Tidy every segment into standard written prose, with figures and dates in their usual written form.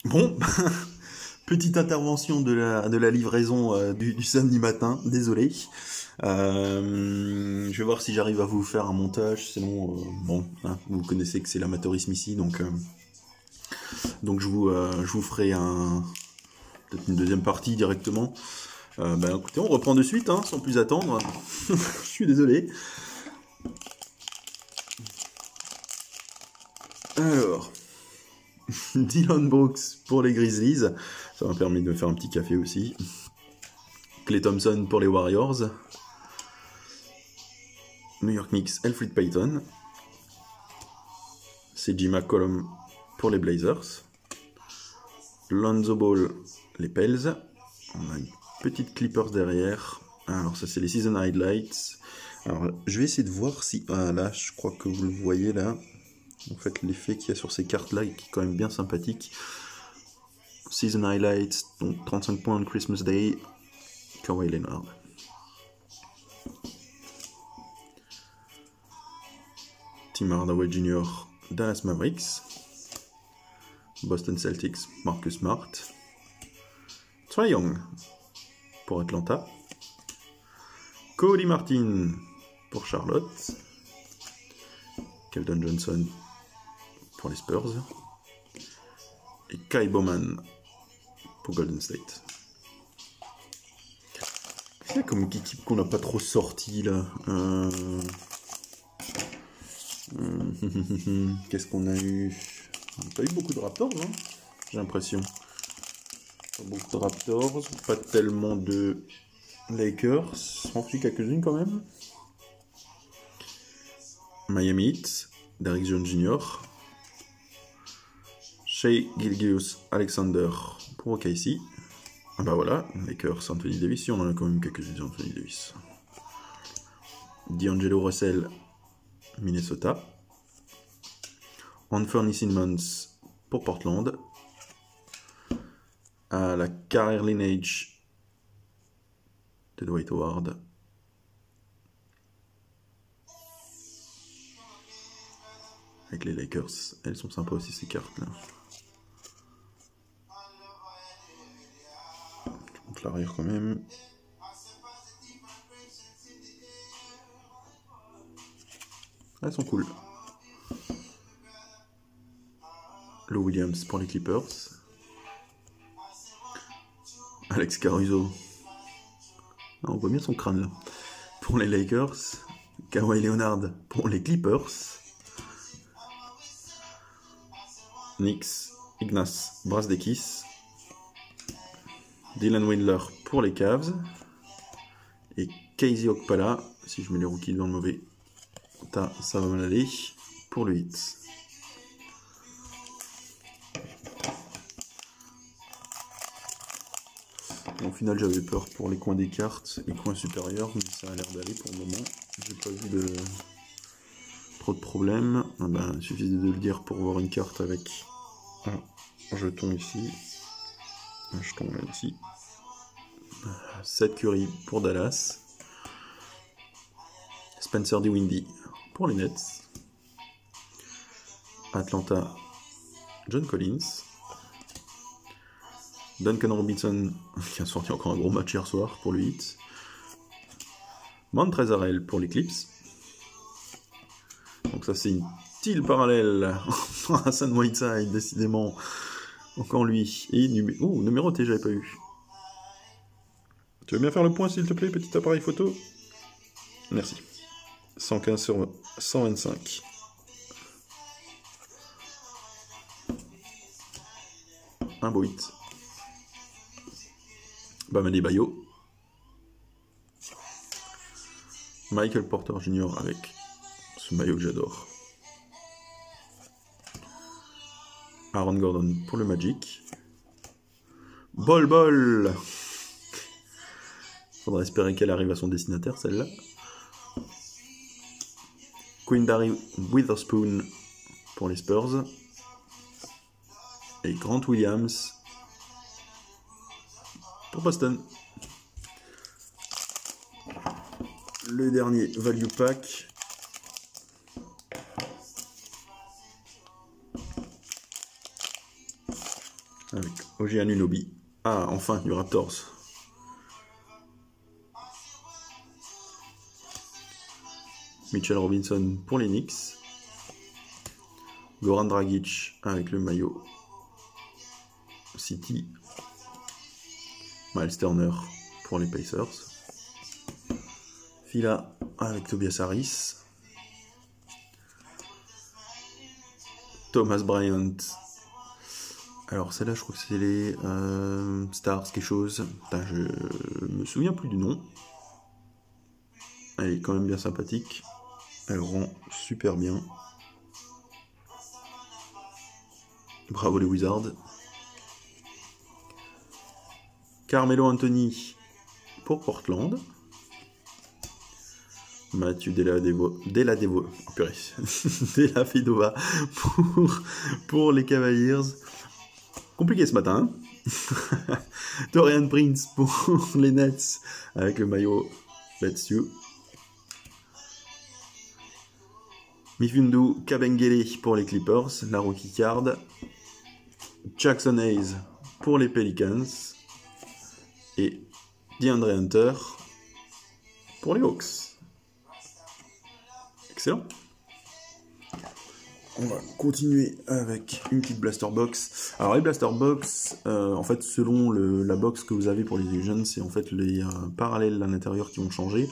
Bon, petite intervention de la livraison du samedi matin, désolé. Je vais voir si j'arrive à vous faire un montage, sinon, bon, hein, vous connaissez que c'est l'amateurisme ici, donc je vous ferai peut-être une deuxième partie directement. Ben écoutez, on reprend de suite, hein, sans plus attendre. Je suis désolé. Alors, Dylan Brooks pour les Grizzlies, ça m'a permis de me faire un petit café aussi. Klay Thompson pour les Warriors. New York Knicks, Elfrid Payton. C.J. McCollum pour les Blazers. Lonzo Ball, les Pels. On a une petite Clippers derrière. Alors ça c'est les Season Highlights. Alors je vais essayer de voir si... Ah là, je crois que vous le voyez là. En fait l'effet qu'il y a sur ces cartes là qui est quand même bien sympathique. Season Highlights, donc 35 points de Christmas Day. Kawhi Leonard. Tim Hardaway Jr. Dallas Mavericks. Boston Celtics, Marcus Smart. Trae Young pour Atlanta. Cody Martin pour Charlotte. Keldon Johnson pour les Spurs. Et Kai Bowman pour Golden State. C'est comme une équipe qu'on n'a pas trop sorti là. Qu'est-ce qu'on a eu? On n'a pas eu beaucoup de Raptors, hein, j'ai l'impression. Pas beaucoup de Raptors, pas tellement de Lakers. On fait quelques-unes quand même. Miami Heat, Derrick Jones Jr. Shai Gilgeous-Alexander pour OKC. Ah bah voilà, Lakers, Anthony Davis, si on en a quand même quelques-unes, Anthony Davis. D'Angelo Russell, Minnesota. Anthony Simmons pour Portland. À la carrière lineage de Dwight Howard. Avec les Lakers. Elles sont sympas aussi ces cartes là. Je monte l'arrière quand même. Elles sont cool. Lou Williams pour les Clippers. Alex Caruso. Ah, on voit bien son crâne là. Pour les Lakers. Kawhi Leonard pour les Clippers. Knicks. Ignas Brazdeikis. Dylan Windler pour les Cavs. Et Casey Okpala, si je mets les rookies dans le mauvais, ça va mal aller, pour le Heat. Au final, j'avais peur pour les coins des cartes, les coins supérieurs, mais ça a l'air d'aller pour le moment. J'ai pas vu trop de problèmes. Ah ben, il suffit de le dire pour voir une carte avec un jeton ici, un jeton là ici. Seth Curry pour Dallas. Spencer Dinwiddie pour les Nets. Atlanta, John Collins. Duncan Robinson, qui a sorti encore un gros match hier soir pour le Heat. Montrezl pour les Clips. Donc ça c'est une style parallèle. Hassan Whiteside, décidément. Encore lui. Et numéroté, j'avais pas eu. Tu veux bien faire le point s'il te plaît, petit appareil photo? Merci. 115 sur 125. Un beau hit. Bam Adebayo. Michael Porter Jr. avec ce maillot que j'adore. Aaron Gordon pour le Magic. Bol. Faudra espérer qu'elle arrive à son destinataire, celle-là. Quindary Witherspoon pour les Spurs. Et Grant Williams pour Boston. Le dernier value pack. avec OG Anunoby. Ah, enfin, du Raptors. Mitchell Robinson pour les Knicks. Goran Dragic avec le maillot City. Miles Turner pour les Pacers. Fila avec Tobias Harris. Thomas Bryant. Alors celle-là, je crois que c'est les Stars, quelque chose. Putain, je me souviens plus du nom. Elle est quand même bien sympathique. Elle rend super bien. Bravo les Wizards. Carmelo Anthony pour Portland. Mathieu Dellavedova pour les Cavaliers. Compliqué ce matin. Torian Prince pour les Nets avec le maillot Let's You. Mifundu Kabengele pour les Clippers, la rookie card. Jackson Hayes pour les Pelicans. Et DeAndre Hunter pour les Hawks. Excellent. On va continuer avec une petite Blaster Box. Alors les Blaster Box, en fait selon la box que vous avez pour les Illusions, c'est en fait les parallèles à l'intérieur qui vont changer.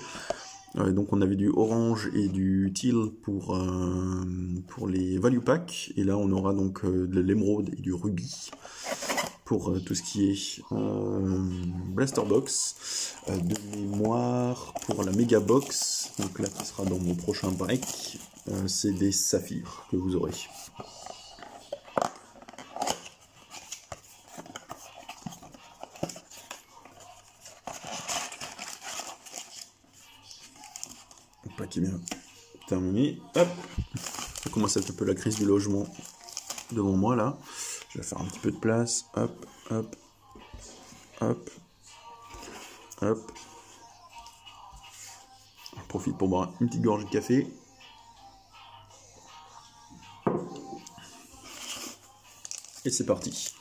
Donc on avait du orange et du teal pour les value pack. Et là on aura donc de l'émeraude et du rubis pour tout ce qui est Blaster Box. De mémoire, pour la Mega Box, donc là qui sera dans mon prochain break, c'est des saphirs que vous aurez. Le paquet bien terminé. Hop, ça commence à être un peu la crise du logement devant moi là. Je vais faire un petit peu de place. Hop, hop, hop, hop. Je profite pour boire une petite gorgée de café. Et c'est parti.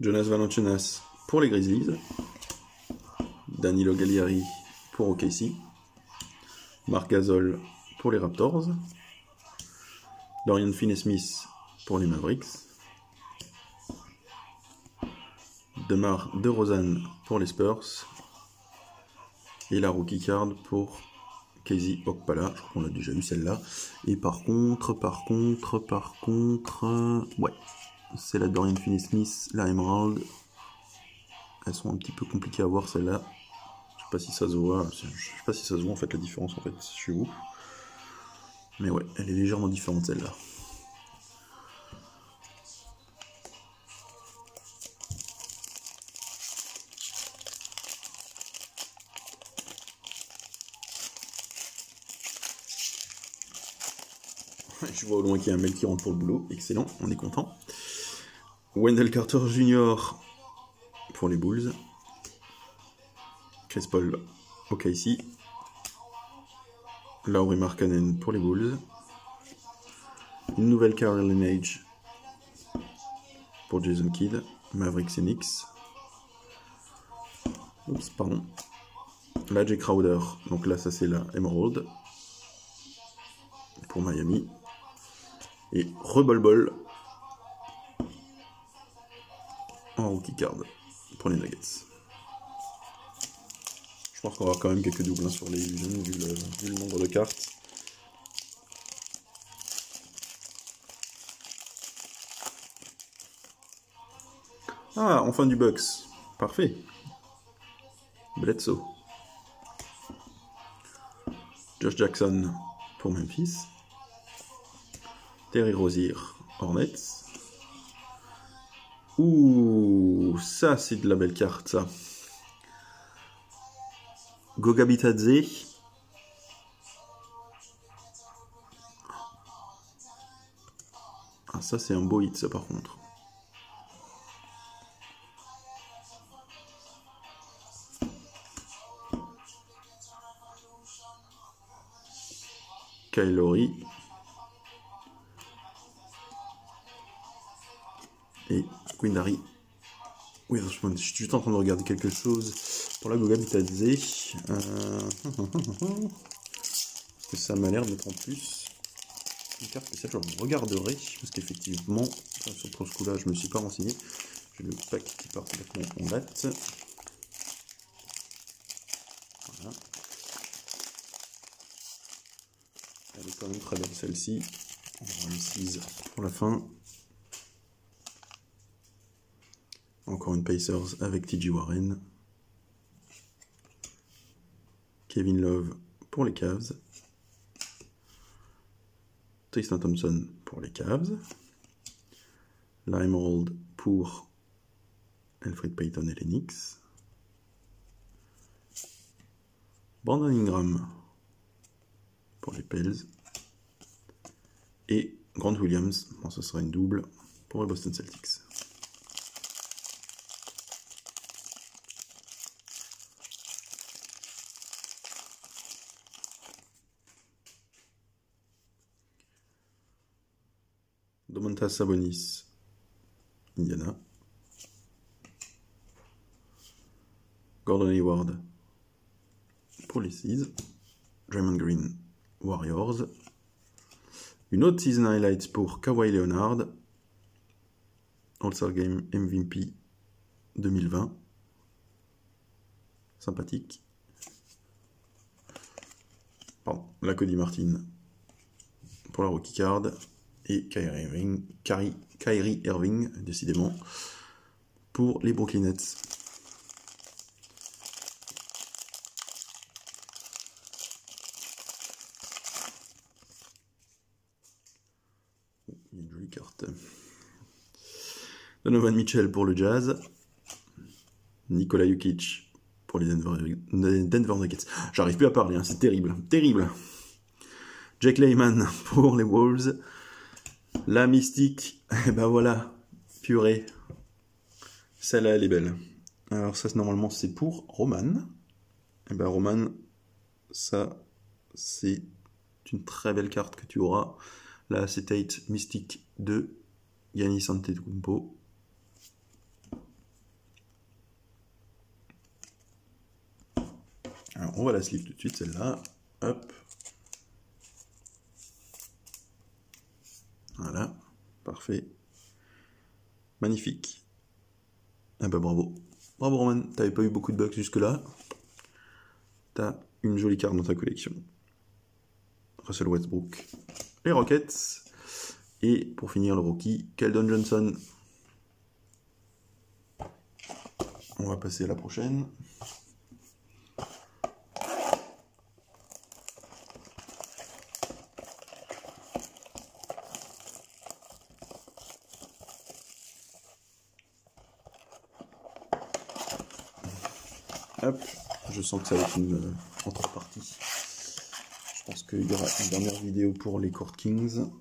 Jonas Valanciunas pour les Grizzlies. Danilo Gallinari pour OKC. Marc Gasol pour les Raptors. Dorian Finney-Smith pour les Mavericks. DeMar DeRozan pour les Spurs. Et la rookie card pour Casey Okpala. Je crois qu'on a déjà eu celle-là. Et par contre, ouais. C'est la Dorian Finney-Smith, la Emerald. Elles sont un petit peu compliquées à voir celle-là. Je sais pas si ça se voit. Je sais pas si ça se voit en fait la différence en fait chez vous. Mais ouais, elle est légèrement différente celle-là. Je vois au loin qu'il y a un mec qui rentre pour le boulot. Excellent, on est content. Wendell Carter Jr. pour les Bulls. Chris Paul OKC. Lauri Markkanen pour les Bulls. Une nouvelle Carolyn Lineage pour Jason Kidd. Mavericks et Knicks. Oups, pardon. La Jay Crowder. Donc là, ça c'est la Emerald pour Miami. Et Rebol en rookie card pour les Nuggets. Je pense qu'on va avoir quand même quelques doubles hein, sur les Illusions vu le nombre de cartes. Ah, enfin du Bucks. Parfait. Bledsoe. Josh Jackson pour Memphis. Terry Rozier, Hornets. Ouh, ça c'est de la belle carte ça. Goga Bitadze. Ah ça c'est un beau hit ça par contre. Kyle Lowry. Et Quindary Witherspoon. Je suis juste en train de regarder quelque chose pour la Goga Bitadze. Parce que ça m'a l'air d'être en plus une carte spéciale. Je regarderai. Parce qu'effectivement, sur ce coup-là, je me suis pas renseigné. J'ai le pack qui part complètement en date. Voilà. Elle est quand même très belle celle-ci. On va une 6 pour la fin. Encore une Pacers avec TJ Warren. Kevin Love pour les Cavs. Tristan Thompson pour les Cavs. Emerald pour Elfrid Payton et les Knicks. Brandon Ingram pour les Pels. Et Grant Williams, bon, ce sera une double pour les Boston Celtics. Domantas Sabonis, Indiana. Gordon Hayward pour les Seas. Draymond Green, Warriors. Une autre season highlights pour Kawhi Leonard. All-Star Game MVP 2020. Sympathique. Pardon, la Cody Martin pour la rookie card. Et Kyrie Irving, décidément, pour les Brooklyn Nets. Une jolie carte. Donovan Mitchell pour le Jazz. Nikola Jokic pour les Denver Nuggets. J'arrive plus à parler, hein, c'est terrible. Terrible. Jack Layman pour les Wolves. La Mystique, et ben voilà, purée. Celle-là, elle est belle. Alors ça, normalement, c'est pour Roman. Et ben Roman, ça, c'est une très belle carte que tu auras. La Acetate Mystique de Giannis Antetokounmpo. Alors, on va la slip tout de suite, celle-là. Hop. Voilà, parfait. Magnifique. Ah bah bravo. Bravo Roman, t'avais pas eu beaucoup de bugs jusque-là. T'as une jolie carte dans ta collection. Russell Westbrook, les Rockets. Et pour finir le rookie, Keldon Johnson. On va passer à la prochaine. Hop, je sens que ça va être une contrepartie. Je pense qu'il y aura une dernière vidéo pour les Court Kings.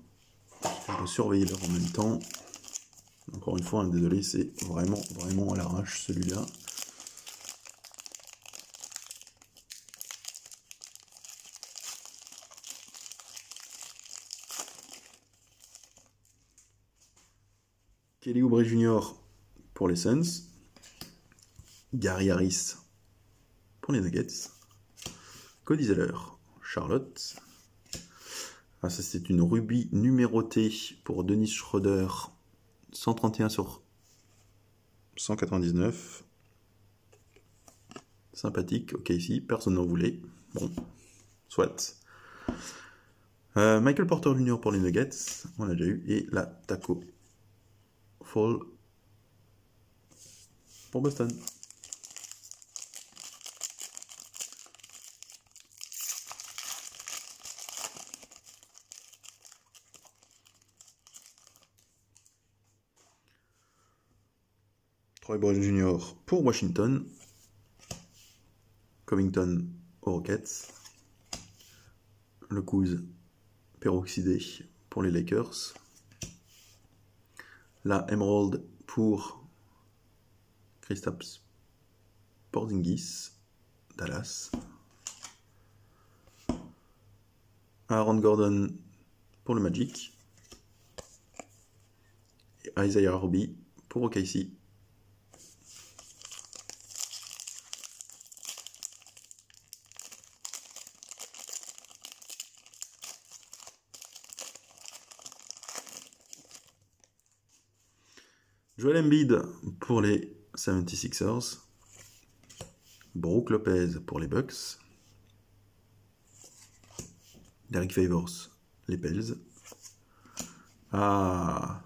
Je dois surveiller l'heure en même temps. Encore une fois, hein, désolé, c'est vraiment à l'arrache celui-là. Kelly Oubre Jr. pour les Suns. Gary Harris pour les Nuggets. Cody Zeller, Charlotte. Ah, ça c'est une rubis numérotée pour Dennis Schroeder. 131 sur 199. Sympathique, ok ici, personne n'en voulait. Bon, soit. Michael Porter Jr. pour les Nuggets, on l'a déjà eu. Et la Taco Fall pour Boston. Troy Brown Jr. pour Washington. Covington aux Rockets. Le Kuz peroxydé pour les Lakers. La Emerald pour Kristaps Porzingis, Dallas. Aaron Gordon pour le Magic. Et Isaiah Roby pour OKC. Joel Embiid pour les 76ers. Brook Lopez pour les Bucks. Derek Favors, les Pels. Ah,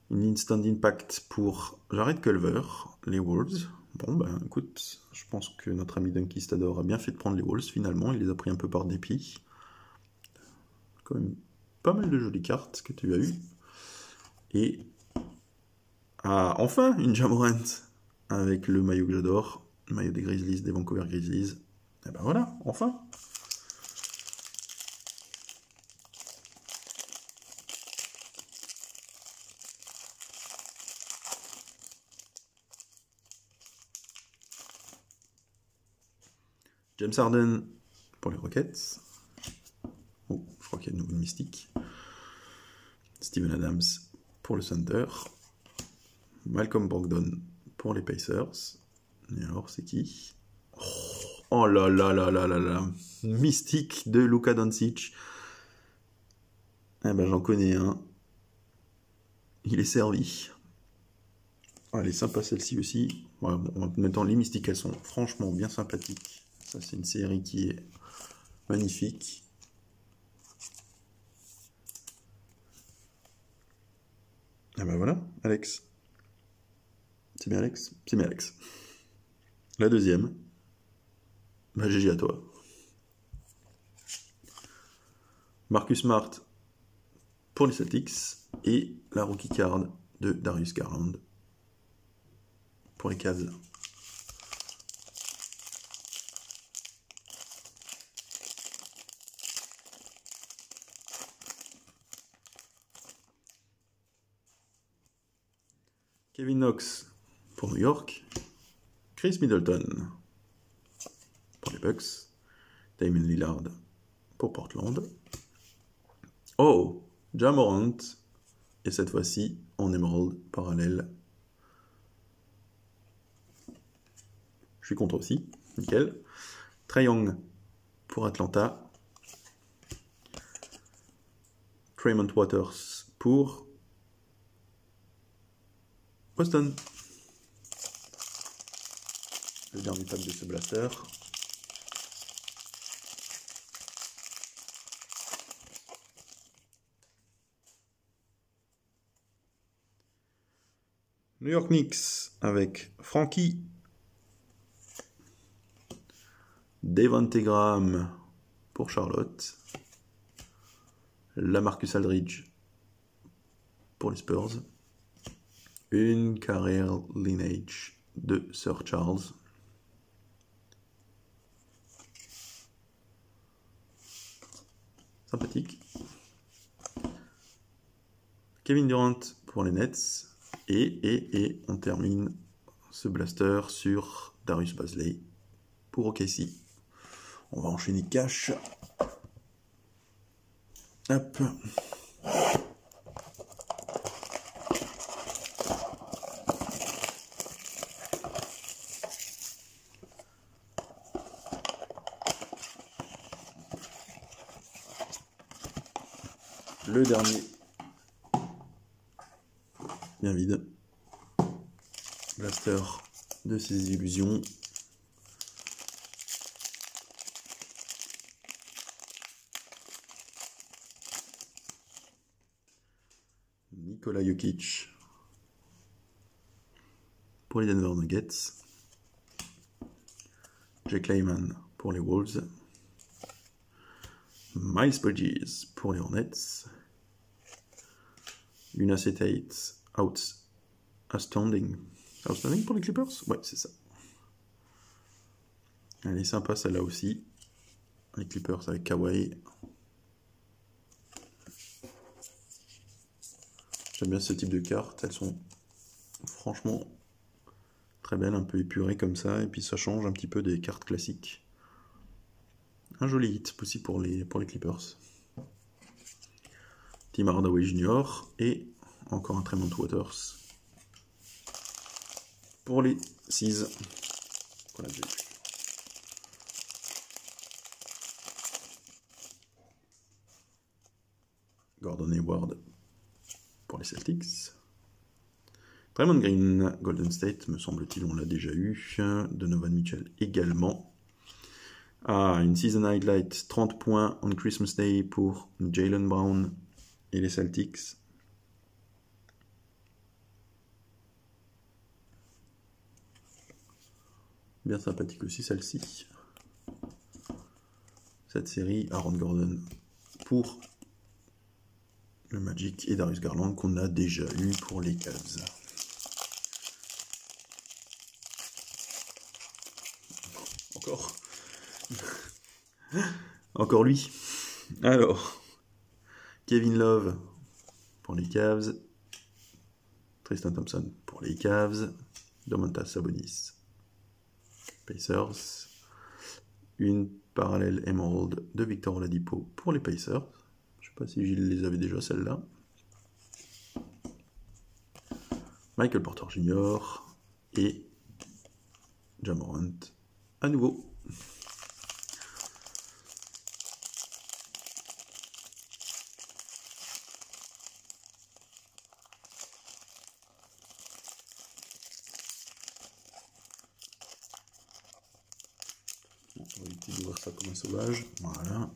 une Instant Impact pour Jared Culver, les Wolves. Bon, ben écoute, je pense que notre ami Dunkistador a bien fait de prendre les Wolves finalement. Il les a pris un peu par dépit. Quand même pas mal de jolies cartes que tu as eues. Et ah, enfin une Ja Morant avec le maillot que j'adore. Le maillot des Grizzlies, des Vancouver Grizzlies. Et ben voilà, enfin. James Harden pour les Rockets. Oh, je crois qu'il y a une nouvelle mystique. Steven Adams pour le Thunder. Malcolm Brogdon pour les Pacers. Et alors, c'est qui? Oh là là là là là là. Mystique de Luka Doncic. Eh ben, j'en connais un. Il est servi. Oh, elle est sympa celle-ci aussi. Ouais, bon, en même temps, les mystiques, elles sont franchement bien sympathiques. Ça, c'est une série qui est magnifique. Ah ben voilà, Alex. C'est bien Alex? C'est bien Alex. La deuxième. Bah GG à toi. Marcus Smart pour les Celtics. Et la rookie card de Darius Garland pour les Cavs. Kevin Knox pour New York. Chris Middleton pour les Bucks. Damian Lillard pour Portland. Oh, Ja Morant. Et cette fois-ci, en émeraude parallèle. Je suis content aussi. Nickel. Trae Young pour Atlanta. Tremont Waters pour Boston. Le dernier pack de ce blaster. New York Knicks avec Frankie. Devonte Graham pour Charlotte. LaMarcus Aldridge pour les Spurs. Une carrière lineage de Sir Charles. Sympathique. Kevin Durant pour les Nets. Et on termine ce blaster sur Darius Bazley pour OKC. On va enchaîner cash. Hop. Le dernier. Bien vide. Blaster de ces illusions. Nikola Jokic pour les Denver Nuggets. Jake Layman pour les Wolves. Miles Bridges pour les Hornets. Une acetate outstanding pour les Clippers. Ouais, c'est ça. Elle est sympa celle-là aussi. Les Clippers avec Kawhi. J'aime bien ce type de cartes. Elles sont franchement très belles, un peu épurées comme ça. Et puis ça change un petit peu des cartes classiques. Un joli hit aussi pour les Clippers. Tim Hardaway Jr. et encore un Tremont Waters pour les 6 qu'on a déjà eu. Gordon Hayward pour les Celtics. Draymond Green, Golden State, me semble-t-il, on l'a déjà eu. Donovan Mitchell également. Une season highlight, 30 points on Christmas Day pour Jaylen Brown et les Celtics. Bien sympathique aussi celle-ci. Cette série, Aaron Gordon pour le Magic et Darius Garland qu'on a déjà eu pour les Cavs. Encore lui. Alors, Kevin Love pour les Cavs, Tristan Thompson pour les Cavs, Domantas Sabonis, Pacers, une parallèle Emerald de Victor Oladipo pour les Pacers. Je ne sais pas si Gilles les avait déjà celle-là. Michael Porter Jr. et Ja Morant à nouveau. On va éviter d'ouvrir ça comme un sauvage. Voilà.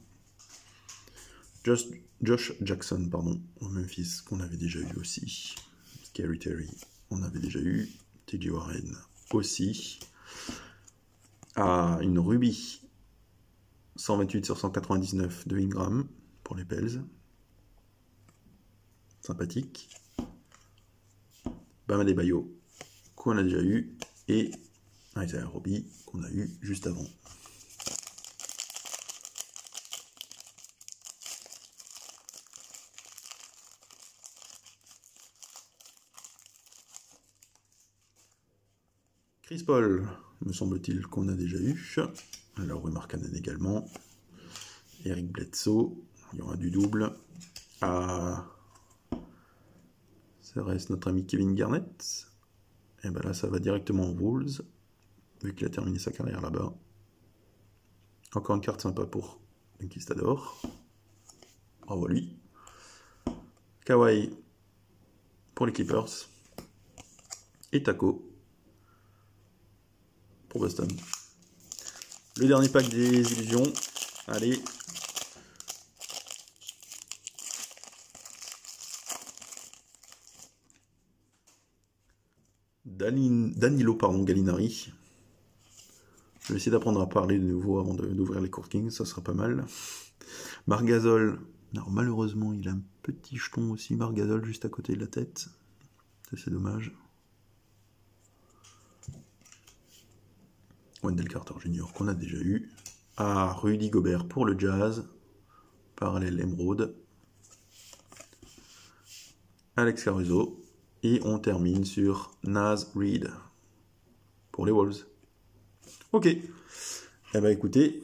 Josh Jackson, pardon, au Memphis, qu'on avait déjà eu aussi. Scary Terry, on avait déjà eu. TJ Warren aussi. Une Ruby 128 sur 199 de Ingram pour les Pels. Sympathique. Bam Adebayo qu'on a déjà eu. Et Isaiah Roby qu'on a eu juste avant. Chris Paul, me semble-t-il qu'on a déjà eu. Lauri Markkanen également. Eric Bledsoe, il y aura du double. Ça reste notre ami Kevin Garnett. Et bien là, ça va directement aux Wolves, vu qu'il a terminé sa carrière là-bas. Encore une carte sympa pour le Conquistador. Bravo à lui. Kawhi pour les Clippers. Et Taco pour Boston. Le dernier pack des illusions. Allez. Danilo Gallinari. Je vais essayer d'apprendre à parler de nouveau avant d'ouvrir les Court Kings, ça sera pas mal. Marc Gasol. Alors malheureusement, il a un petit jeton aussi, Marc Gasol, juste à côté de la tête. C'est dommage. Wendell Carter Jr. qu'on a déjà eu. Rudy Gobert pour le Jazz. Parallèle Emerald. Alex Caruso. Et on termine sur Naz Reid pour les Wolves. Ok. Eh bien écoutez,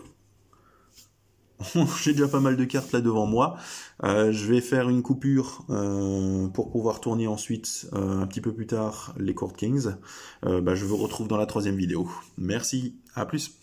j'ai déjà pas mal de cartes là devant moi. Je vais faire une coupure pour pouvoir tourner ensuite un petit peu plus tard les Court Kings. Je vous retrouve dans la 3e vidéo. Merci, à plus.